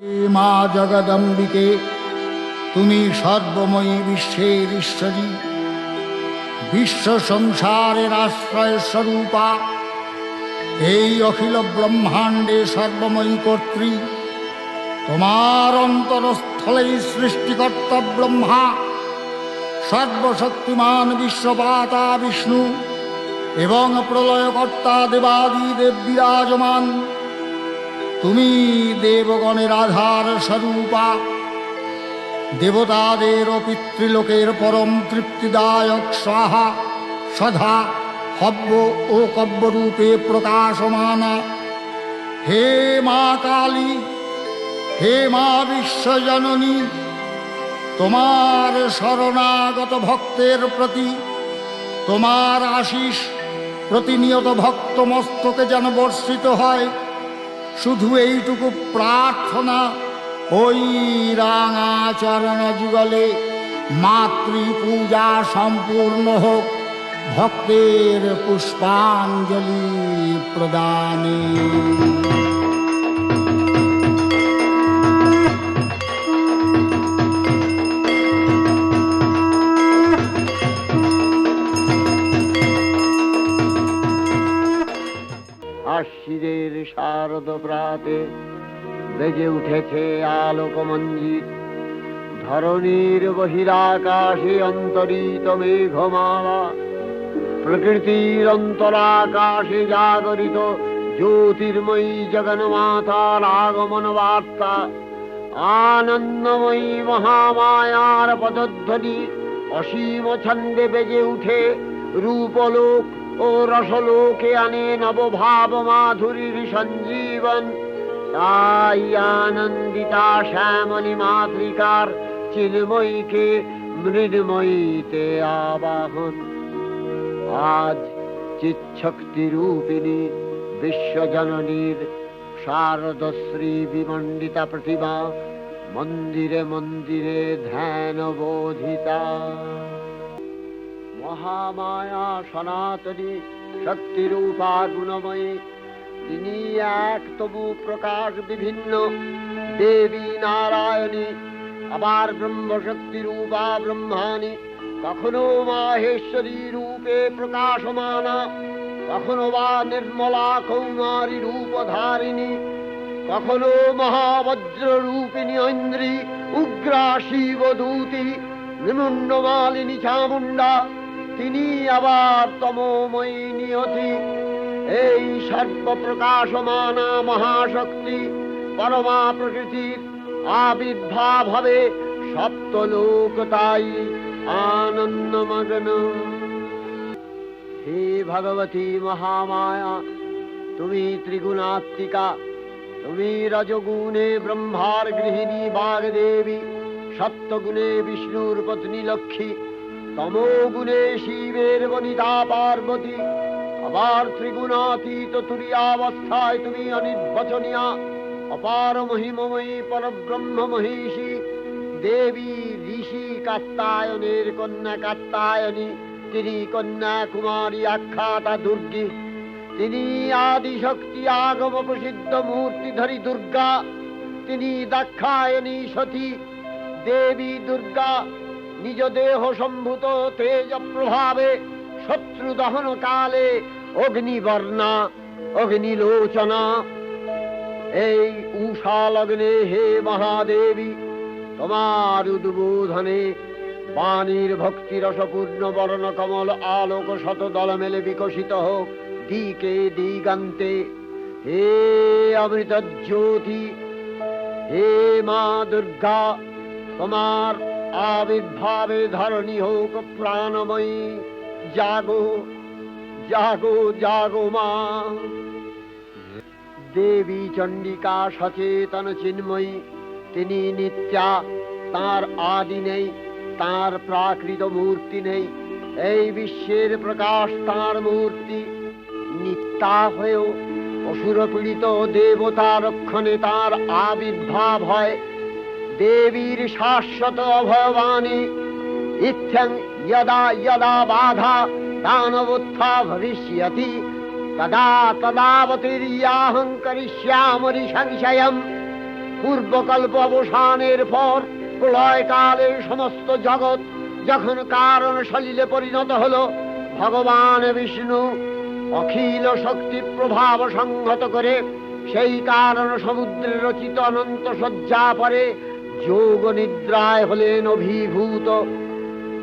হে মা জগদম্বিকে, তুমি সর্বময়ী বিশ্বের ঈশ্বরী, বিশ্ব সংসারের আশ্রয় স্বরূপা, এই অখিল ব্রহ্মাণ্ডে সর্বময়ী কর্ত্রী। তোমার অন্তরস্থলেই সৃষ্টিকর্তা ব্রহ্মা, সর্বশক্তিমান বিশ্বপাতা বিষ্ণু এবং প্রলয়কর্তা দেবাদিদেব বিরাজমান। তুমি দেবগণের আধার স্বরূপা, দেবতাদের ও পিতৃলোকের পরম তৃপ্তিদায়ক স্বাহা সধা হব্য ও কব্যরূপে প্রকাশমানা। হে মা কালী, হে মা বিশ্বজননী, তোমার শরণাগত ভক্তের প্রতি তোমার আশিস প্রতিনিয়ত ভক্ত মস্তকে যেন বর্ষিত হয়। শুধু এইটুকু প্রার্থনা, ওই রাঙা চরণ যুগলে মাতৃপূজা সম্পূর্ণ হোক ভক্তের পুষ্পাঞ্জলি প্রদানে। আশ্বিনের শারদ প্রাতে বেজে উঠেছে আলোক মঞ্জিত। ধরণীর বহিরাকাশে অন্তরিত মেঘমালা, প্রকৃতির অন্তরাকাশে জাগরিত জ্যোতির্ময়ী জগন্মাতার আগমন বার্তা। আনন্দময়ী মহামায়ার পদধ্বনি অসীম ছন্দে বেজে উঠে রূপলোক ও রসলোকে আনে নবভাব মাধুরীর সঞ্জীবন। তাই আনন্দিতা শ্যামলী মাতৃকার চিন্ময়ীকে মৃন্ময়ীতে আবাহন। আজ চিৎশক্তি রূপিণী বিশ্বজননীর শারদশ্রী বিমণ্ডিতা প্রতিমা মন্দিরে মন্দিরে ধ্যান বোধিতা। মহামায়া সনাতনী শক্তিরূপা গুণময়ী, তিনি এক তবু প্রকাশ বিভিন্ন দেবী নারায়ণী, আবার ব্রহ্মশক্তি রূপা ব্রহ্মাণী, কখনো মাহেশ্বরী রূপে প্রকাশমানা, কখনো বা নির্মলা কৌমারী রূপধারিণী, কখনো মহাবজ্র রূপিণী ঐন্দ্রী, উগ্রা শিবদূতি, নিমুন্ডমালিনী চামুণ্ডা, তিনি আবার তমোময়ী নিয়তি। এই সর্বপ্রকাশমানা মহাশক্তি পরমা প্রকৃতির আবির্ভাব হবে সপ্তলোক তাই আনন্দমগ্ন। হে ভগবতী মহামায়া, তুমি ত্রিগুণাত্মিকা, তুমি রজগুণে ব্রহ্মার গৃহিণী বাগদেবী, সত্যগুণে বিষ্ণুর পত্নী লক্ষ্মী, তমোগুণে শিবের বনিতা পার্বতী, আবার ত্রিগুণাতীত তুরীয়াবস্থায় তুমি অনির্বচনীয়া অপার মহিমময়ী পরব্রহ্ম মহিষী দেবী। ঋষি কাত্যায়নের কন্যা কাত্যায়নী, তিনি কন্যা কুমারী আখ্যাতা দুর্গী, তিনি আদিশক্তি আগম প্রসিদ্ধ মূর্তিধরী দুর্গা, তিনি দাক্ষায়ণী সতী। দেবী দুর্গা নিজ দেহ সম্ভূত তেজ প্রভাবে শত্রু দহন কালে অগ্নিবর্ণা অগ্নিলোচনা। এই উষা লগ্নে হে মহাদেবী, তোমার উদ্বোধনে বাণীর ভক্তি রসপূর্ণ বর্ণ কমল আলোক শত দল মেলে বিকশিত হোক দিকে দিগান্তে। হে অমৃত জ্যোতি, হে মা দুর্গা, তোমার আবির্ভাবে ধরণী হোক প্রাণময়ী। জাগো জাগো জাগো মা। দেবী চণ্ডিকা সচেতন চিন্ময়ী, তিনি নিত্যা, তার আদি নেই, তার প্রাকৃত মূর্তি নেই। এই বিশ্বের প্রকাশ তার মূর্তি। নিত্যা হয়েও অসুর পীড়িত দেবতা রক্ষণে তার আবির্ভাব হয়। দেবীর শাশ্বত অভয়বাণী, ইত্যং यदा यदा बाधा दानवोत्था भविष्यति तदा तदावतीर्याहं करिष्यामि संशयम्। পূর্বকল্প অবসানের পর প্রলয়কালে সমস্ত জগৎ যখন কারণ সলিলে পরিণত হলো, ভগবান বিষ্ণু অখিল শক্তি প্রভাব সংহত করে সেই কারণ সমুদ্রে রচিত অনন্ত শয্যা পরে যোগ নিদ্রায় হলেন অভিভূত।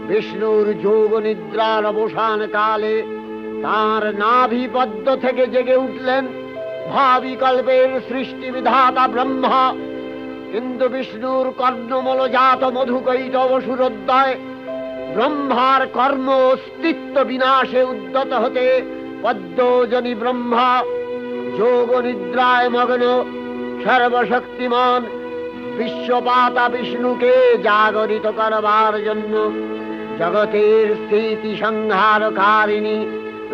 বিষ্ণুর যোগ নিদ্রার অবসান কালে তাঁর নাভিপদ্ম থেকে জেগে উঠলেন ভাবিকল্পের সৃষ্টি বিধাতা ব্রহ্মা। কিন্তু বিষ্ণুর কর্ণমলজাত মধুকৈটব সুরোদয় ব্রহ্মার কর্ম অস্তিত্ব বিনাশে উদ্যত হতে পদ্মজনী ব্রহ্মা যোগ নিদ্রায় মগ্ন সর্বশক্তিমান বিশ্বপাতা বিষ্ণুকে জাগরিত করবার জন্য জগতের স্থিতি সংহারকারিণী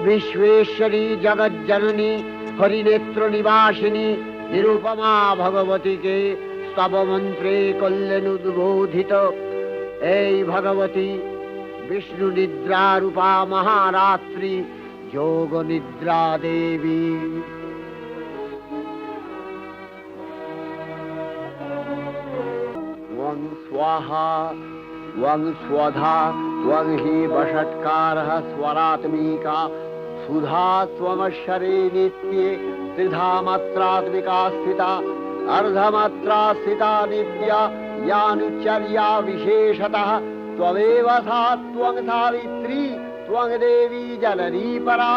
বিশ্বেশ্বরী জগজ্জননী হরিনেত্র নিবাসিনী নিরুপমা ভগবতীকে স্তব মন্ত্রে করলেন উদ্বোধিত। এই ভগবতী বিষ্ণু নিদ্রা রূপা মহারাত্রি যোগ নিদ্রা দেবী। ত্বং স্বাহা ত্বং স্বধা ত্বং হি বষট্কারः স্বরাত্মিকা সুধা ত্বমশ্বরে নিত্যে ত্রিধা মাত্রাত্মিকা স্থিতা अर्धमात्रा स्थिता नित्या यानुचर्या विशेषतः त्वमेव सा त्वं सावित्री त्वं देवी जननी परा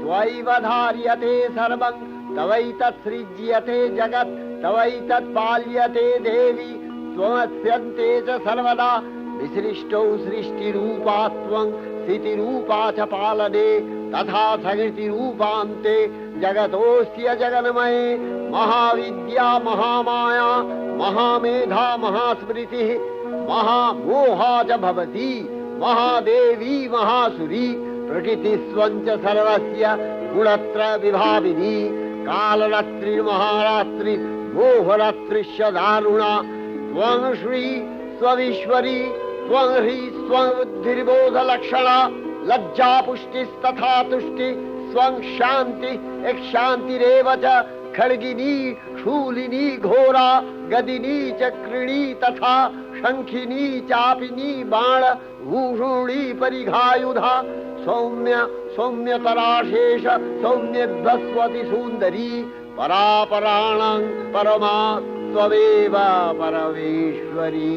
त्वयैव धार्यते सर्वं तवैतत्सृज्यते जगत् तवैतत्पाल्यते देवी त्वमस्यन्ते च सर्वदा विसृष्टौ सृष्टिरूपा त्वं स्थितिरूपा च पालने तथा सकृतिरूपान्ते जगतोऽस्य जगन्मये महाविद्या महामाया महामेधा महास्मृतिः महामोहा च भवति महादेवी महासुरी प्रकृतिस्त्वं च सर्वस्य गुणत्रय विभाविनी कालरात्रिर्महारात्रि मोहरात्रिश्च दारुणा त्वं श्री स्वविश्वरी त्वं ह्री स्वं बुद्धिर्बोधलक्षणा लज्जा पुष्टिस्तथा तुष्टि स्वं शांति एक शांतिरेव च खड्गिनी शूलिनी घोरा गदिनी चक्रिणी तथा शंखिनी चापिनी बाण भूषुणी परिघायुधा सौम्य सौम्यतराशेष सौम्यध्वस्वति सुंदरी परापराणां परमा त्वमेव परमेश्वरी।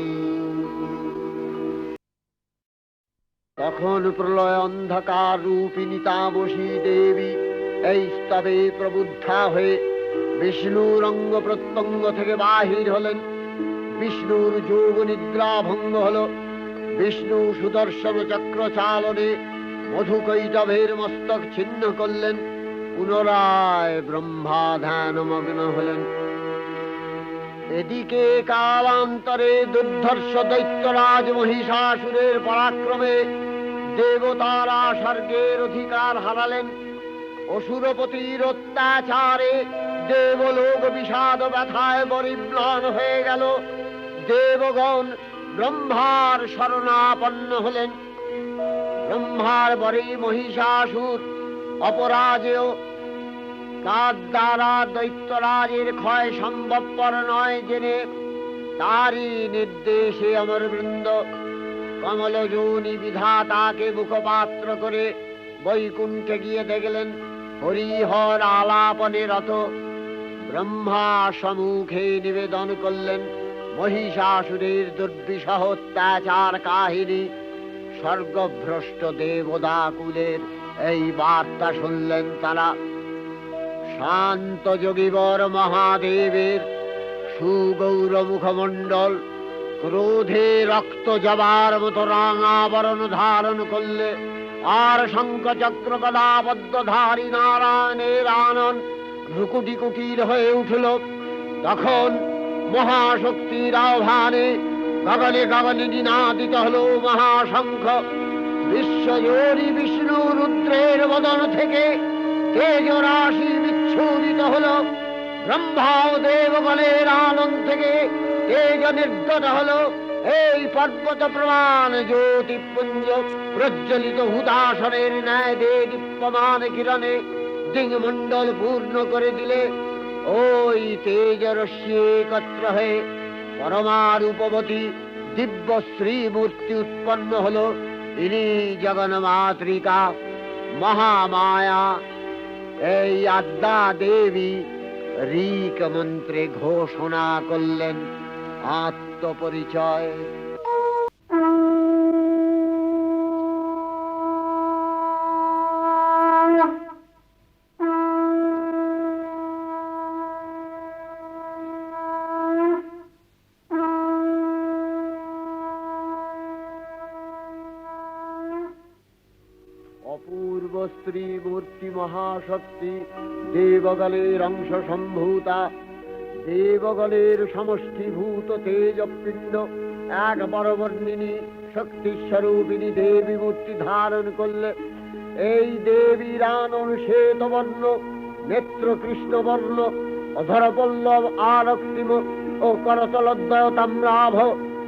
তখন প্রলয় অন্ধকার রূপিণী তামসী দেবী এই স্তবে প্রবুদ্ধা হয়ে বিষ্ণুর অঙ্গ প্রত্যঙ্গ থেকে বাহির হলেন। বিষ্ণুর যোগ নিদ্রা ভঙ্গ হল। বিষ্ণু সুদর্শন চক্র চালনে মধুকৈটভের মস্তক ছিন্ন করলেন। পুনরায় ব্রহ্মা ধ্যানমগ্ন হলেন। এদিকে কালান্তরে দুর্ধর্ষ দৈত্যরাজ মহিষাসুরের পরাক্রমে দেবতারা স্বর্গের অধিকার হারালেন। অসুরপতির অত্যাচারে দেবলোক বিষাদ ব্যথায় পরিম্লান হয়ে গেল। দেবগণ ব্রহ্মার শরণাপন্ন হলেন। ব্রহ্মার পরে মহিষাসুর অপরাজেয়। তার দ্বারা দৈত্যরাজের ক্ষয় সম্ভবপর নয় জেনে তারই নির্দেশে অমরবৃন্দ কমলযোনি বিধাতাকে মুখপাত্র করে বৈকুণ্ঠে গিয়ে দেখলেন হরিহর আলাপনে রত। ব্রহ্মা সম্মুখে নিবেদন করলেন মহিষাসুরের দুর্বিষহ অত্যাচার কাহিনী। স্বর্গভ্রষ্ট দেবদাকুলের এই বার্তা শুনলেন তারা। শান্ত যোগীবর মহাদেবের সুগৌর মুখমণ্ডল ক্রোধে রক্ত জবার মতো রাঙাবরণ ধারণ করলে, আর শঙ্খ চক্র গদাবদ্ধধারী নারায়ণের আনন ভ্রুকুটি কুটির হয়ে উঠল। তখন মহাশক্তির আহ্বানে গগনে গগনে নিনাদিত হল মহাশঙ্খ। বিশ্বজোরি বিষ্ণু রুদ্রের বদন থেকে তেজ রাশি বিচ্ছুরিত হল। ব্রহ্মা ও দেবগণের আনন্দ থেকে তেজ নির্গত হল। এই পর্বত প্রমাণ জ্যোতিপুঞ্জ প্রজ্বলিত হুতাসনের ন্যায় দীপ্যমান কিরণে দিংমণ্ডল পূর্ণ করে দিলে ওই তেজরশ্মি একত্র হয়ে পরমারূপবতী দিব্য শ্রী মূর্তি উৎপন্ন হলো। ইনি জগন্মাতৃকা মহামায়া। এই আদ্যা দেবী ঋক মন্ত্রে ঘোষণা করলেন আত্মপরিচয়। অপূর্ব স্ত্রী মূর্তি মহাশক্তি, দেবগলের অংশ সম্ভূতা, দেবগলের সমষ্টিভূত তেজপিণ্ড এক বরবর্ণিনী শক্তি স্বরূপিণী দেবী মূর্তি ধারণ করলে। এই দেবীর আনন শ্বেতবর্ণ, নেত্র কৃষ্ণবর্ণ, অধর পল্লব আরক্তিম ও করতলদ্বয় তাম্রাভ।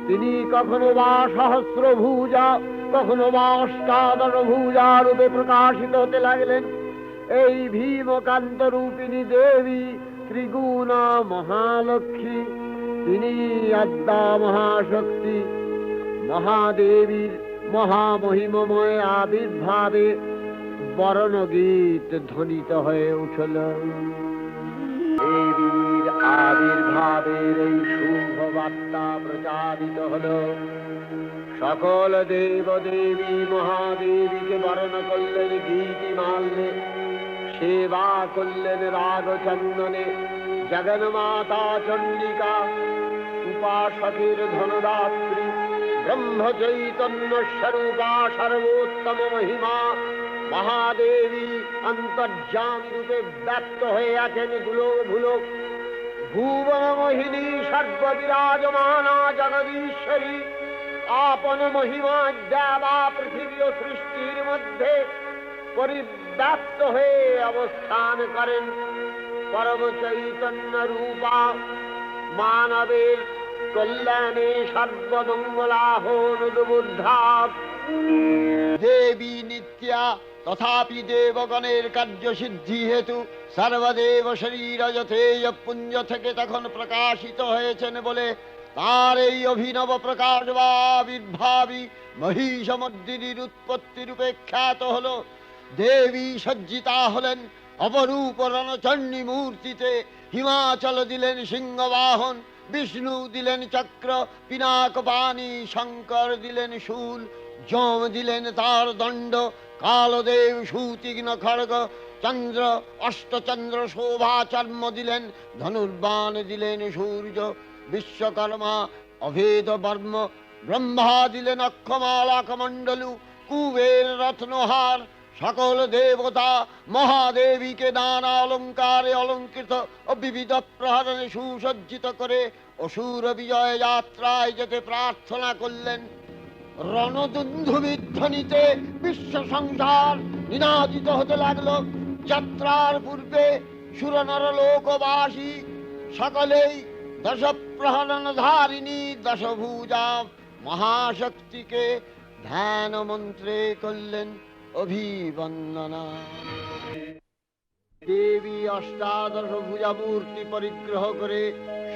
তিনি কখনো বা সহস্র ভুজা, কখনো বা অষ্টাদশ ভুজা রূপে প্রকাশিত হতে লাগলেন। এই ভীমকান্ত রূপিণী দেবী ত্রিগুণা মহালক্ষ্মী, তিনি আদ্যা মহাশক্তি। মহাদেবীর মহামহিমময় আবির্ভাবে বরণগীত ধ্বনিত হয়ে উঠল। দেবীর আবির্ভাবের এই শুভ বার্তা প্রচারিত হল। সকল দেব দেবী মহাদেবীকে বরণ করলেন গীতিমাল্যে, সেবা করলেন রাগ চন্দনে। জগন্মাতা চণ্ডিকা, উপাসকের ধনদাত্রী, ব্রহ্ম চৈতন্য স্বরূপা, সর্বোত্তম মহিমা মহাদেবী অন্তর্যামী রূপে ব্যক্ত হয়ে আছেন দুলোক ভুলোক। ভুবন মোহিনী সর্ববিরাজমানা জগদীশ্বরী আপন মহিমা দেবা পৃথিবী ও সৃষ্টির মধ্যে পরিব্যাপ্ত হয়ে অবস্থান করেন। পরম চৈতন্য রূপা মানবের কল্যাণে সর্বমঙ্গলাহনুদ্বুদ্ধা দেবী নিত্যা। তথাপি দেবগণের কার্যসিদ্ধি হেতু সর্বদেব শরীর যথেয় পুঞ্জ থেকে তখন প্রকাশিত হয়েছেন বলে তার এই অভিনব প্রকাশ বা আবির্ভাবী মহিষমর্দিনীর উৎপত্তি রূপে খ্যাত হল। দেবী সজ্জিতা হলেন অপরূপ রণচণ্ডী মূর্তিতে। হিমাচল দিলেন সিংহবাহন, বিষ্ণু দিলেন চক্র, পিনাক পানি, শঙ্কর দিলেন শূল, যম দিলেন তার দণ্ড, কালদেব সুতীক্ষ্ণ খড়গ, চন্দ্র অষ্টচন্দ্র শোভা চর্ম দিলেন, ধনুর্বাণ দিলেন সূর্য, বিশ্বকর্মা অভেদ বর্ম, ব্রহ্মা দিলেন অক্ষমালা কমণ্ডলু, কুবের রত্নহার। সকল দেবতা মহাদেবীকে নানা অলঙ্কারে অলঙ্কৃত ও বিবিধ প্রহরণে সুসজ্জিত করে অসুর বিজয় যাত্রায় যেতে প্রার্থনা করলেন। রণদুন্ধুবিধ্বনিতে বিশ্ব সংসার নিনাদিত হতে লাগলো। যাত্রার পূর্বে সুরনর লোকবাসী সকলেই দশ প্রহরণ ধারিণী দশভুজা মহাশক্তিকে ধ্যান মন্ত্রে করলেন অভিবন্দনা। দেবী অষ্টাদশ ভুজা মূর্তি পরিগ্রহ করে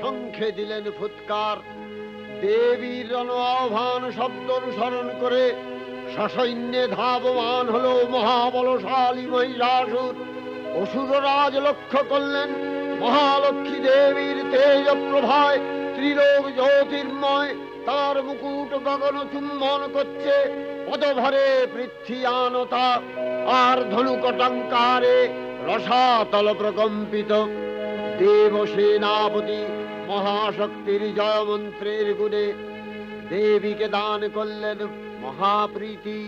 শঙ্খে দিলেন ফুৎকার। দেবীর রণ আহ্বান শব্দ অনুসরণ করে সসৈন্যে ধাবমান হল মহাবলশালী মহিষাসুর। অসুররাজ লক্ষ্য করলেন মহালক্ষ্মী দেবীর তেজ প্রভায় ত্রিলোক জ্যোতির্ময়। তার মুকুট গগন চুম্বন করছে, পদভরে পৃথ্বীয়ানতা, আর ধনুকটঙ্কারে রসাতল প্রকম্পিত। দেব সেনাপতি মহাশক্তির জয় মন্ত্রের গুণে দেবীকে দান করলেন মহাপ্রীতি।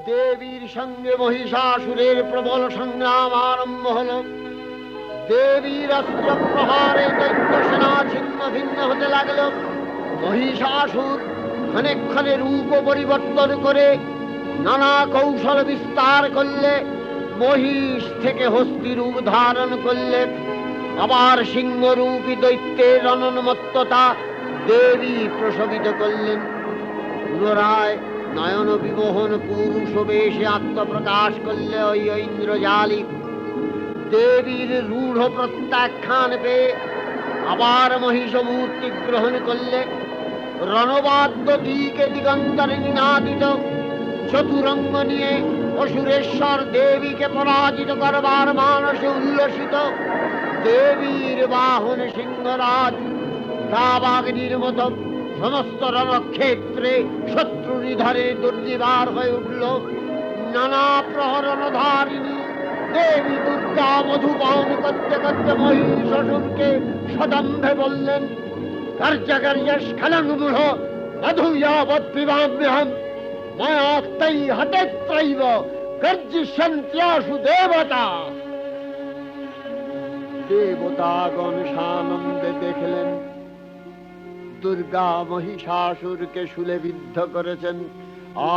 দেবীর সঙ্গে মহিষাসুরের প্রবল সংগ্রাম আরম্ভ হল। দেবীর অস্ত্র প্রহারে দৈত্য সেনা ছিন্ন ভিন্ন হতে লাগল। মহিষাসুর ক্ষণে ক্ষণে রূপ পরিবর্তন করে নানা কৌশল বিস্তার করলে। মহিষ থেকে হস্তি রূপ ধারণ করলে। আবার সিংহরূপী দৈত্যের অনন্মত্ততা দেবী প্রশমিত করলেন। পুনরায় নয়ন বিমোহন পুরুষ বেশে আত্মপ্রকাশ করলে ওই ইন্দ্রজালী। দেবীর রূঢ় প্রত্যাখ্যান পেয়ে আবার মহিষ মূর্তি গ্রহণ করলে রণবাদ্য দিকে দিগন্তরে নিনাদিত চতুরঙ্গ নিয়ে অসুরেশ্বর দেবীকে পরাজিত করবার মানসে উল্লসিত দেবীর বাহন সিংহরাজ দাবাগ্নির মতো সমস্ত রণক্ষেত্রে শত্রু নিধারে দুর্নিবার হয়ে উঠল। নানা প্রহরণধারিণী দেবী দুর্গা মধুপান করতে করতে মহিষাসুরকে সদম্ভে বললেন, কার্য কার্য স্খলন মূঢ় মধুয়াবৎ পিবাম্যহম মায়াক্তৈ হতেত্রৈব গর্জিষ্যন্ত্যাশু দেবতা। দেবতাগণ সানন্দে দেখলেন দুর্গা মহিষাসুরকে শূলে বিদ্ধ করেছেন,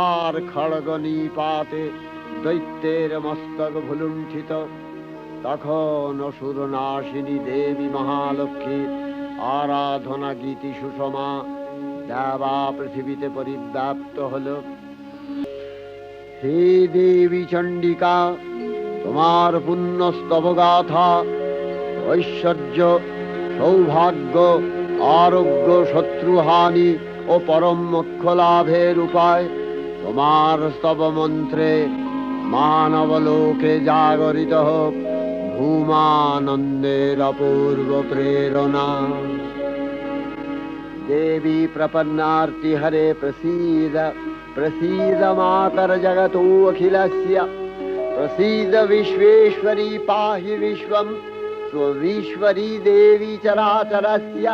আর খড়গ নিপাতে দৈত্যের মস্তক ভুলুণ্ঠিত। তখন অসুর নাশিনী দেবী মহালক্ষ্মী আরাধনা গীতি সুষমা দেবা পৃথিবীতে পরিব্যাপ্ত হল। হে দেবী চণ্ডিকা, তোমার পুণ্যস্তব গাথা, ঐশ্বর্য, সৌভাগ্য, আরোগ্য, শত্রুহানি ও পরম মোক্ষ লাভের উপায় তোমার স্তব মন্ত্রে মানবলোকে জাগরিত হোক ভূমানন্দের অপূর্ব প্রেরণা। देवी प्रपन्नार्ति हरे प्रसीद प्रसीद मातर जगतो अखिलस्य प्रसीद विश्वेश्वरी पाहि विश्वं स्वविश्वरी देवी चराचरस्य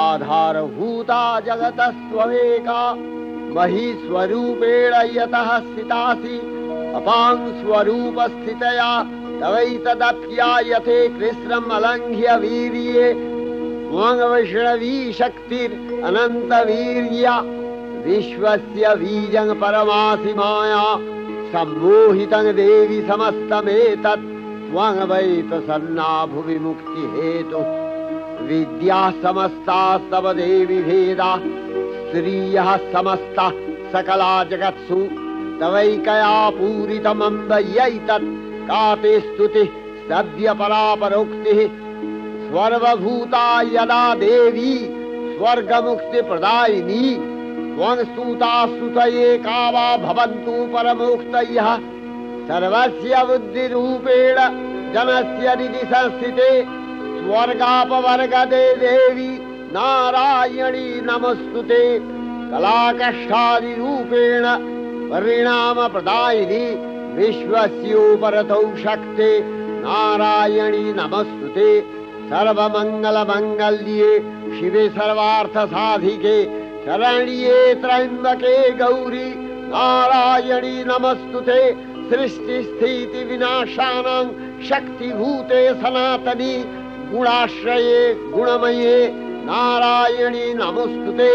आधारभूता जगतस्त्वमेका महीस्वरूपेण यतः स्थितासि अपां स्वरूपस्थितया तवैतदप्यायते कृष्णम् अलङ्घ्य वीर्ये वैष्णवी शक्तिर अनंत वीर्या विश्वस्य बीजं परमासि माया सम्मोहितं देवी समस्तमेतत् त्वं वै प्रसन्ना भुवि मुक्ति हेतु विद्या समस्तास्तव देवी भेदा श्रियः समस्ता सकला जगत्सु तवैकया पूरितमम्ब यैतत् का ते स्तुतिः सद्य परापरोक्तिः सर्वभूता यदा देवी स्वर्गमुक्ति प्रदायिनी त्वं स्तुता स्तुतये का वा भवन्तु परमोक्तयः सर्वस्य बुद्धिरूपेण जनस्य हृदि संस्थिते स्वर्गापवर्गदे देवी नारायणी नमस्तुते कलाकष्टादिरूपेण परिणामप्रदायिनी विश्वस्योपरतौ शक्ते नारायणी नमस्तुते सर्वमंगल मंगल्ये शिवे सर्वार्थ साधिके शरण्ये त्र्यंबके गौरी नारायणी नमस्तुते सृष्टि स्थिति विनाशानां शक्तिभूते सनातनी गुणाश्रये गुणमये नारायणी नमस्तुते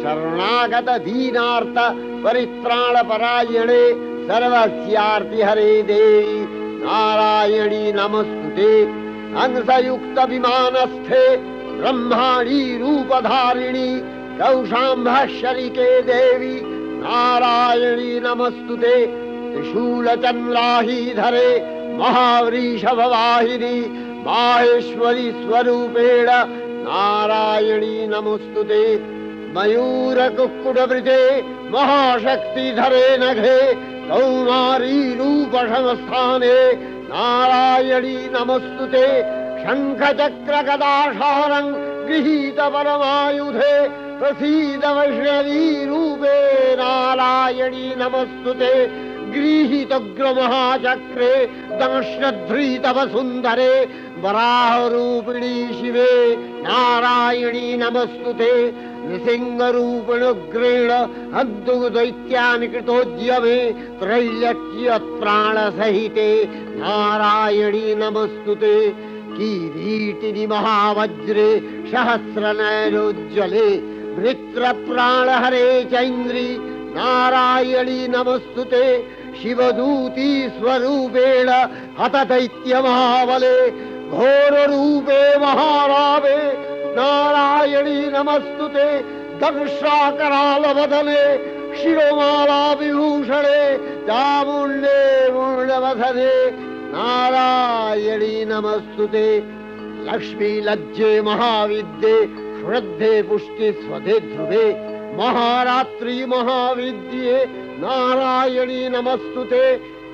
शरणागत दीनार्थ परित्राण परायणे सर्वस्यार्ति हरे देवी नारायणी नमस्तुते हंसयुक्त विमानस्थे ब्रह्माणी रूपधारिणी कौशाम्भशरिके देवी नारायणी नमस्तुते त्रिशूलचन्द्राहीधरे महावृषभवाहिनी माहेश्वरी स्वरूपेण नारायणी नमस्तुते मयूरकुक्कुटवृते महाशक्तिधरे नघे कौमारी रूपसंस्थाने नारायणी नमस्तुते शङ्खचक्रगदाशारं गृहीत परमायुधे प्रसीद वैष्णवी रूपे नारायणी नमस्तुते गृहीतोग्रमहाचक्रे दंश्रधृतवसुन्धरे वराहरूपिणी शिवे नारायणी नमस्तुते नृसिंहरूपिणुग्रेण हद्दुदैत्यानि कृतोद्यमे त्रैलक्ष्यप्राणसहिते नारायणी नमस्तुते किरीटिनि महावज्रे सहस्रनयनोज्ज्वले वृत्रप्राणहरे चैन्द्री नारायणी नमस्तुते शिवदूती स्वरूपेण हतदैत्यमहाबले घोररूपे महारावे नारायणी नमस्तुते दंशाकरालवदने शिरोमाला विभूषणे चामुण्डे मुण्डवधने नारायणी नमस्तुते लक्ष्मी लज्जे महाविद्ये श्रद्धे पुष्टि स्वधे ध्रुवे महारात्रि महाविद्ये नारायणी नमस्तुते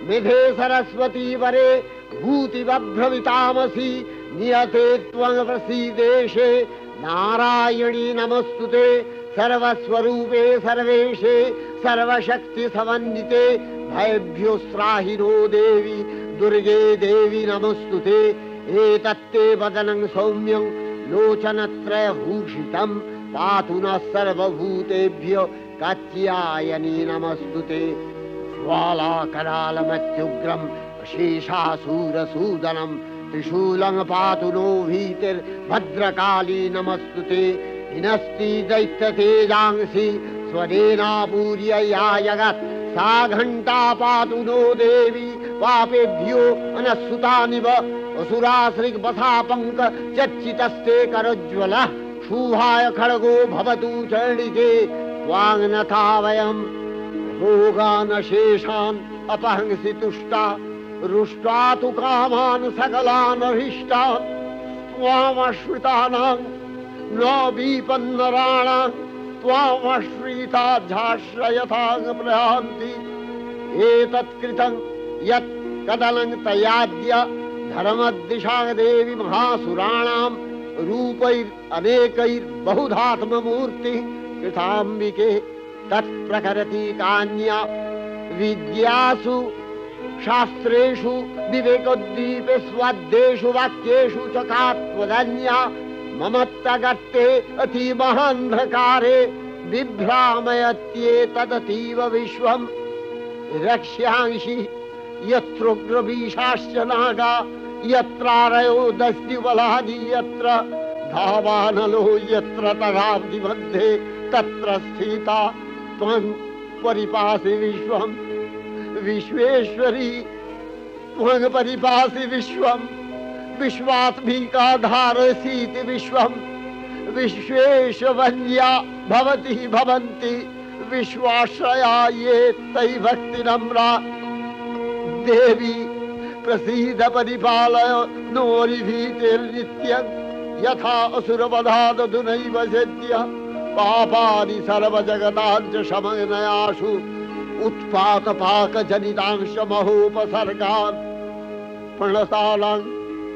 मेधे सरस्वती वरे भूतिवभ्रमितामसि नियते त्वं प्रसीदेशे नारायणी नमस्तुते सर्वस्वरूपे सर्वेशे सर्वशक्ति समन्विते भयभ्योस्त्राहिनो देवी दुर्गे देवी नमस्तुते एतत्ते वदनं सौम्यं लोचनत्रयभूषितं पातु नः सर्वभूतेभ्यो कात्यायनी नमस्तुते ज्वालाकरालमत्युग्रं शेषासूरसूदनं त्रिशूलं पातु नो भीतिर्भद्रकाली नमस्तुते हिनस्ति दैत्यतेजांसि स्वदेनापूर्यया सा घण्टा पातु नो देवी पापेभ्यो अनस्सुतानिव असुराश्रिग्बथा चर्चितस्ते करज्वलः शूभाय खड्गो भवतु चण्डिके त्वाङ्नथा वयं रोगानशेषान् अपहंसि तुष्टा रुष्टा तु कामान् सकलान् अभीष्टान् त्वामश्रितानां न विपन्नराणां त्वामश्रिता झाश्रयथां प्रयान्ति एतत्कृतं यत् कदनं तयाद्य धर्मदिशां देवी महासुराणां रूपैरनेकैर्बहुधात्ममूर्तिः कृताम्बिके तत्प्रकरति कान्या विद्यासु शास्त्रेषु विवेकोद्दीपे स्वाद्येषु वाक्येषु च का त्वदन्या ममत्तगर्ते अतिमहान्धकारे बिभ्रामयत्येतदतीव विश्वं रक्ष्यांसि यत्रोग्रवीशाश्च नागा यत्रारयो दस्युबलानि यत्र धावानलो यत्र तदाब्धि मध्ये तत्र स्थिता त्वं परिपासि विश्वं विश्वेश्वरी त्वं परिपासि विश्वं विश्वात्मिका धारसीति विश्वं विश्वेशवन्या भवति भवन्ति विश्वाश्रया ये तै भक्तिनम्रा देवी प्रसीद परिपालय नोरिभीतिर्नित्यं यथा असुरवधादधुनैव सेद्य पापानि सर्वजगताञ्च शमनयाशु उत्पातपाकजनितांश महोपसर्गान् प्रणतानां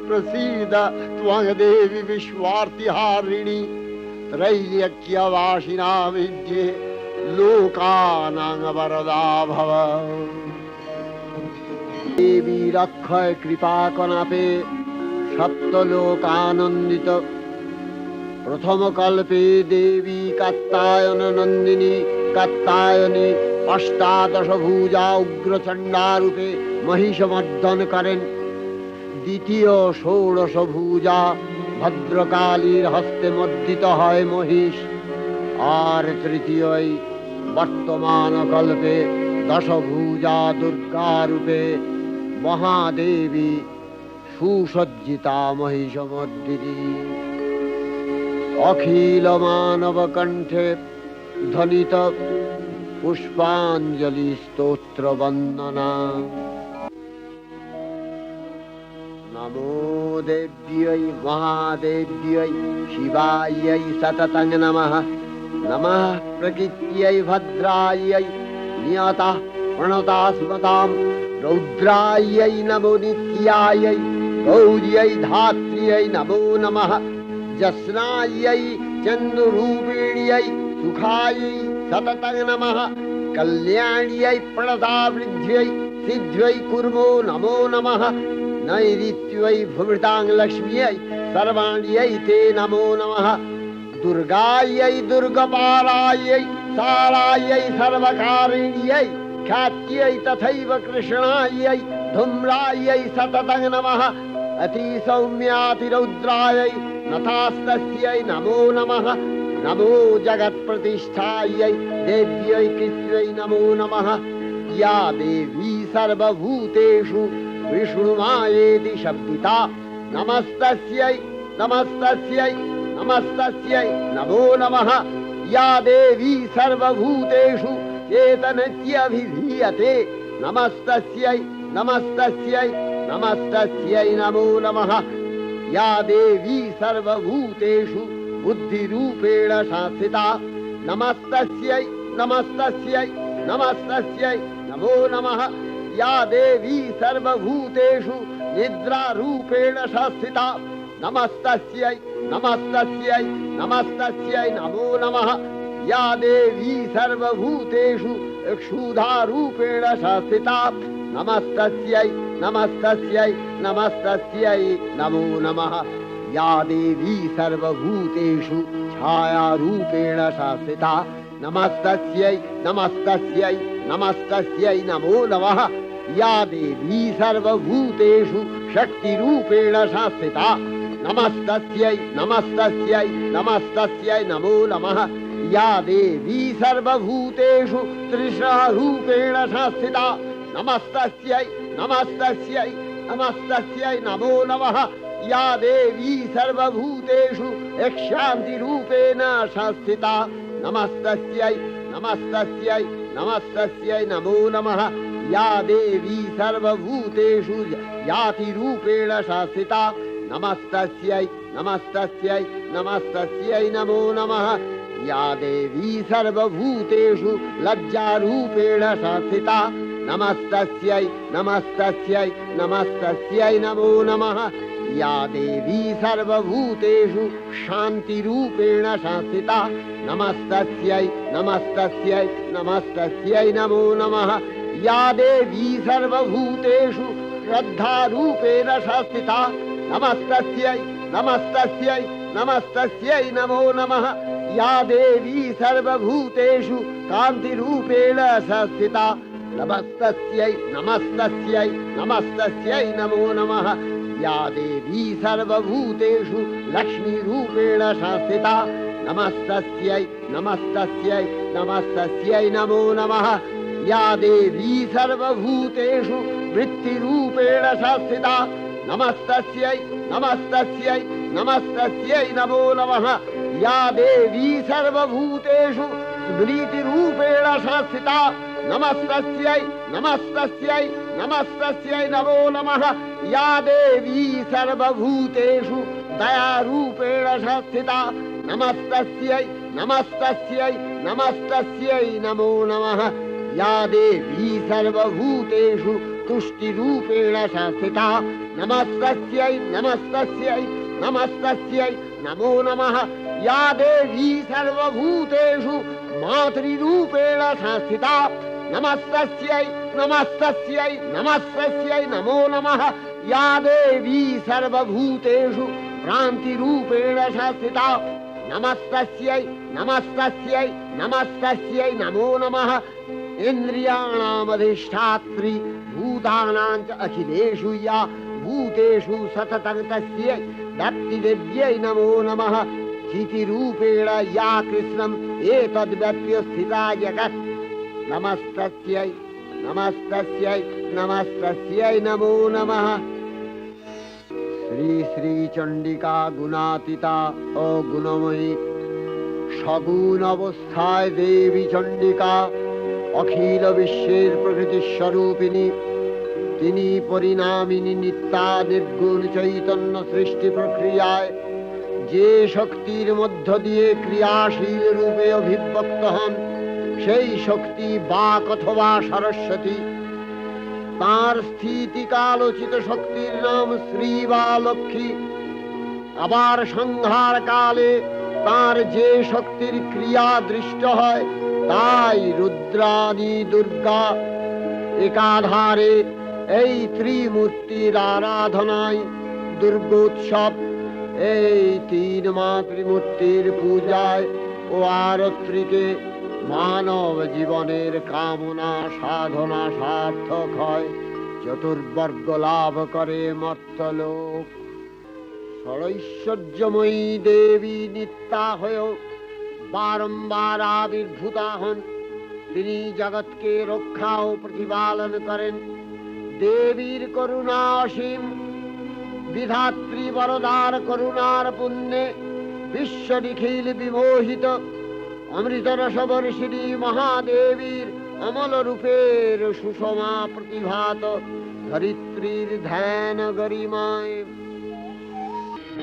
प्रसीद त्वं देवी विश्वार्तिहारिणी त्रैलोक्यवासिना विद्ये लोकानां वरदा भव देवी रक्षय कृपा कनापे सप्तलोकानंदित प्रथम कल्पे देवी कात्यायन नंदिनी कात्यायनी अष्टादश भुजा उग्रचंडा रूपे महिषमर्दन करें द्वितीय षोडश भुजा भद्रकालीर हस्ते मर्दित है महिष और तृतीय वर्तमान कल्पे दश भुजा दुर्गा रूपे महादेवी सुसज्जिता महिषमर्दिनी अखिल मानव कंठे ध्वनित पुष्पांजलि स्तोत्र वंदना नमो देव्यै महादेव्यै शिवायै सततं नमः नमः प्रकृत्यै भद्रायै नियता प्रणता स्मतां रौद्रायै नमो नित्यायै गौर्यै धात्र्यै नमो नमः जस्नायै चन्द्ररूपिण्यै सुखायै सततं नमः कल्याण्यै प्रणतावृद्ध्यै सिद्ध्यै कुर्मो नमो नमः नैऋत्यै भुवृतां लक्ष्म्यै सर्वाण्यै ते नमो नमः दुर्गायै दुर्गपालायै सारायै सर्वकारिण्यै ख्यात्यै तथैव कृष्णायै धूम्रायै सततं नमः अतिसौम्यातिरौद्रायै नथास्तस्यै नमो नमः नमो जगत्प्रतिष्ठायै देव्यै कृत्यै नमो नमः या देवी सर्वभूतेषु विष्णुमायेति शब्दिता नमस्तस्यै नमस्तस्यै नमस्तस्यै नमो नमः या देवी सर्वभूतेषु चेतनत्यभिधीयते नमस्तस्यै नमस्तस्यै नमस्तस्यै नमो नमः। या देवी सर्वभूतेषु बुद्धिरूपेण संस्थिता नमस्तस्यै नमस्तस्यै नमस्तस्यै नमो नमः। या देवी सर्वभूतेषु निद्रारूपेण संस्थिता नमस्तस्यै नमस्तस्यै नमस्तस्यै नमो नमः। या देवी सर्वभूतेषु क्षुधारूपेण संस्थिता नमस्तस्यै नमस्तस्यै नमस्तस्यै नमो नमः। या देवी सर्वभूतेषु छायारूपेण संस्थिता नमस्तस्यै नमस्तस्यै नमस्तस्यै नमो नमः। या देवी सर्वभूतेषु शक्तिरूपेण संस्थिता नमस्तस्यै नमस्तस्यै नमस्तस्यै नमो नमः। या देवी सर्वभूतेषु तृष्णारूपेण संस्थिता नमस्तस्यै नमस्तस्यै नमस्तस्यै नमो नमः। या देवी सर्वभूतेषु शान्तिरूपेण संस्थिता नमस्तस्यै नमस्तस्यै नमस्तस्यै नमो नमः। या देवी सर्वभूतेषु जातिरूपेण संस्थिता नमस्तस्यै नमस्तस्यै नमस्तस्यै नमो नमः। या देवी सर्वभूतेषु लज्जारूपेण संस्थिता नमस्तस्यै नमस्तस्यै नमस्तस्यै नमो नमः। या देवी सर्वभूतेषु शान्तिरूपेण संस्थिता नमस्तस्यै नमस्तस्यै नमस्तस्यै नमो नमः। या देवी सर्वभूतेषु श्रद्धारूपेण संस्थिता नमस्तस्यै नमस्तस्यै नमस्तस्यै नमो नमः। या देवी सर्वभूतेषु कान्तिरूपेण संस्थिता नमस्तस्यै नमस्तस्यै नमस्तस्यै नमो नमः। या देवी सर्वभूतेषु लक्ष्मीरूपेण संस्थिता नमस्तस्यै नमस्तस्यै नमस्तस्यै नमो नमः। या देवी सर्वभूतेषु वृत्तिरूपेण संस्थिता नमस्तस्यै नमस्तस्यै नमस्तस्यै नमो नमः। या देवी सर्वभूतेषु स्मृतिरूपेण संस्थिता नमस्तस्यै नमस्तस्यै नमस्तस्यै नमो नमः। या देवी सर्वभूतेषु दयारूपेण संस्थिता नमस्तस्यै नमस्तस्यै नमस्तस्यै नमो नमः। या देवी सर्वभूतेषु तुष्टिरूपेण संस्थिता नमस्तस्यै नमस्तस्यै नमस्तस्यै नमो नमः। या देवी सर्वभूतेषु मातृरूपेण संस्थिता नमस्तस्यै नमस्तस्यै नमस्तस्यै नमो नमः। या देवी सर्वभूतेषु भ्रान्तिरूपेण संस्थिता नमस्तस्यै नमस्तस्यै नमस्तस्यै नमो नमः। इन्द्रियाणामधिष्ठात्री भूतानां च अखिलेषु या भूतेषु सततं तस्यै दत्तिदेव्यै नमो नमः। चितिरूपेण या कृष्णम् एतद्व्यप्य स्थिता जगत् नमस्तस्यै नमस्तस्यै नमस्तस्यै नमो नमः। श्री श्री चंडिका गुणातीता अगुणमयी सगुण अवस्थाय देवी चंडिका अखिल विश्वेर प्रकृति स्वरूपिणी তিনি পরিণামিনী নিত্যা নির্গুণ চৈতন্য সৃষ্টি প্রক্রিয়ায় যে শক্তির মধ্য দিয়ে ক্রিয়াশীল রূপে অভিব্যক্ত হন সেই শক্তি বাক অথবা সরস্বতী। তাঁর স্থিতিকালোচিত শক্তির নাম শ্রী বা লক্ষ্মী। আবার সংহার কালে তাঁর যে শক্তির ক্রিয়া দৃষ্ট হয় তাই রুদ্রাণী দুর্গা। একাধারে এই ত্রিমূর্তির আরাধনায় দুর্গোৎসব। এই তিন মাতৃমূর্তির পূজায় ও আরত্রিকে মানব জীবনের কামনা সাধনা সার্থক হয়, চতুর্বর্গ লাভ করে মর্তলোক। ষড়ৈশ্বর্যময়ী দেবী নিত্যা হয়েও বারম্বার আবির্ভূতা হন। তিনি জগৎকে রক্ষা ও প্রতিপালন করেন। দেবীর করুণা অসীম। বিধাত্রী বরদার করুণার পুণ্যে বিশ্ব নিখিল বিমোহিত। অমৃত রসবর্ষিণী মহাদেবীর অমল রূপের সুষমা প্রতিভাত ধরিত্রীর ধ্যান গরিমায়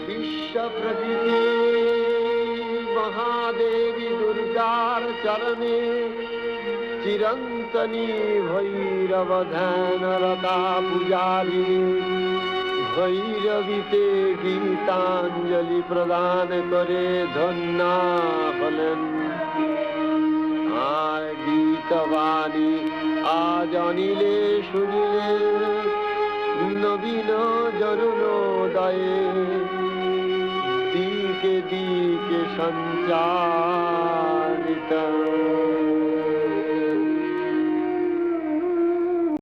বিশ্ব প্রকৃতি মহাদেবী দুর্গার চরণে চিরন্তনী ভৈরব ধ্যানরতা পূজারী ভৈরবীতে গীতাঞ্জলি প্রদান করে ধন্যা হলেন। আর গীতবাণী আজ অনিলে শুনিলে নবীন জরুণোদয়ে দিকে দিকে সঞ্চারিত।